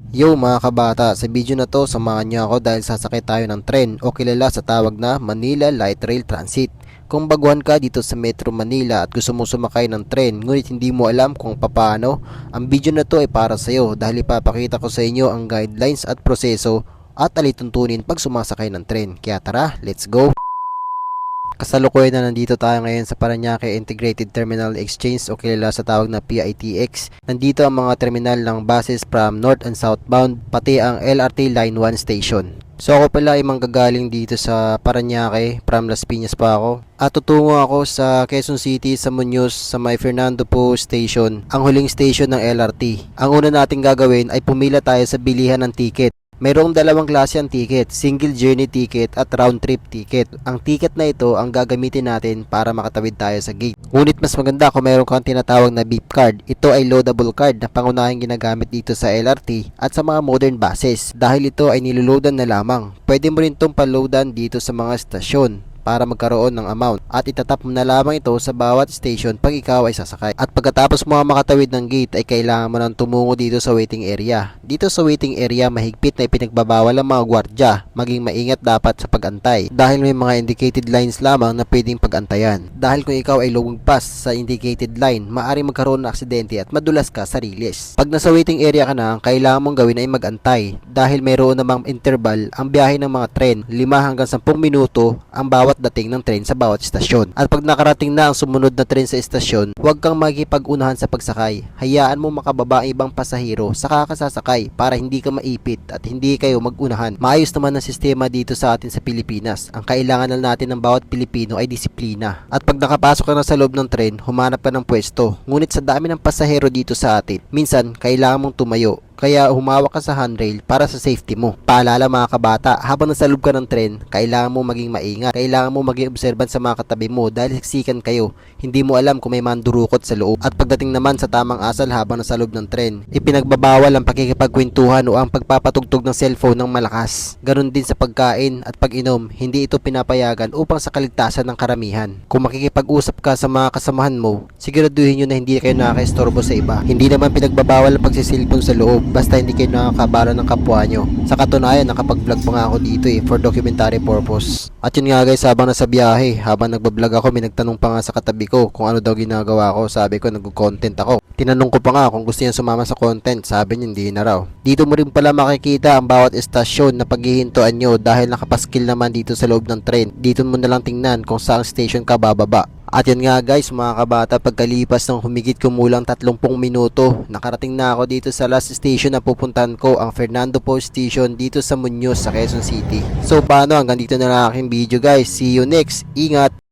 Yo mga kabata, sa video na to samahan niyo ako dahil sasakay tayo ng tren o kilala sa tawag na Manila Light Rail Transit. Kung baguhan ka dito sa Metro Manila at gusto mong sumakay ng tren ngunit hindi mo alam kung paano, ang video na to ay para sa iyo dahil ipapakita ko sa inyo ang guidelines at proseso at alituntunin pag sumasakay ng tren. Kaya tara, let's go! Kasalukuyan na nandito tayo ngayon sa Parañaque Integrated Terminal Exchange o kilala sa tawag na PITX. Nandito ang mga terminal ng buses from north and southbound pati ang LRT Line 1 station. So ako pala ay manggagaling dito sa Parañaque, from Las Piñas pa ako. At tutungo ako sa Quezon City sa Muñoz sa may Fernando Po Station, ang huling station ng LRT. Ang una nating gagawin ay pumila tayo sa bilihan ng ticket. Mayroong dalawang klase ang ticket, single journey ticket at round trip ticket. Ang ticket na ito ang gagamitin natin para makatawid tayo sa gate. Ngunit mas maganda kung mayroon kang tinatawag na beep card. Ito ay loadable card na pangunahing ginagamit dito sa LRT at sa mga modern buses dahil ito ay niloloadan na lamang. Pwede mo rin itong paloadan dito sa mga stasyon para magkaroon ng amount at itatap mo na lamang ito sa bawat station pag ikaw ay sasakay. At pagkatapos mo makatawid ng gate ay kailangan mo nang tumungo dito sa waiting area. Dito sa waiting area mahigpit na ipinagbabawal ang mga gwardya, maging maingat dapat sa pag-antay dahil may mga indicated lines lamang na pwedeng pag-antayan. Dahil kung ikaw ay lumagpas sa indicated line, maaaring magkaroon ng aksidente at madulas ka sa riles. Pag nasa waiting area ka na, ang kailangan mong gawin ay mag-antay dahil mayroon namang interval ang biyahe ng mga tren, 5 hanggang 10 minuto ang bawat dating ng tren sa bawat istasyon. At pag nakarating na ang sumunod na tren sa istasyon, huwag kang makikipag-unahan sa pagsakay. Hayaan mo makababa ang ibang pasahero sa kakasasakay para hindi ka maipit at hindi kayo mag-unahan. Maayos naman ang sistema dito sa atin sa Pilipinas. Ang kailangan na natin ng bawat Pilipino ay disiplina. At pag nakapasok ka na sa loob ng tren, humanap ka ng pwesto. Ngunit sa dami ng pasahero dito sa atin, minsan kailangan mong tumayo. Kaya humawak ka sa handrail para sa safety mo. Paalala mga kabata, habang nasa loob ka ng tren, kailangan mo maging maingat. Kailangan mo maging observant sa mga katabi mo dahil siksikan kayo. Hindi mo alam kung may mandurukot sa loob. At pagdating naman sa tamang asal habang nasa loob ng tren, ipinagbabawal ang pakikipagkwentuhan o ang pagpapatugtog ng cellphone ng malakas. Ganon din sa pagkain at pag-inom, hindi ito pinapayagan upang sa kaligtasan ng karamihan. Kung makikipag-usap ka sa mga kasamahan mo, siguraduhin nyo na hindi kayo nakakaistorbo sa iba. Hindi naman pinagbabawal ang pagsisilpon sa loob basta hindi kayo nakakabala ng kapwa nyo. Sa katunayan, nakapag-vlog pa nga ako dito for documentary purpose. At yun nga guys, habang nasa biyahe, habang nagbablog ako, may nagtanong pa nga sa katabi ko kung ano daw ginagawa ko. Sabi ko, nag-content ako. Tinanong ko pa nga kung gusto niya sumama sa content. Sabi niya, hindi na raw. Dito mo rin pala makikita ang bawat estasyon na paghihintuan nyo dahil nakapaskil naman dito sa loob ng tren. Dito mo na lang tingnan kung saan station ka bababa. At yan nga guys mga kabata, pagkalipas ng humigit kumulang 30 minuto, nakarating na ako dito sa last station na pupuntahan ko, ang Fernando Po Station dito sa Muñoz sa Quezon City. So paano, hanggang dito na lang aking video guys. See you next. Ingat!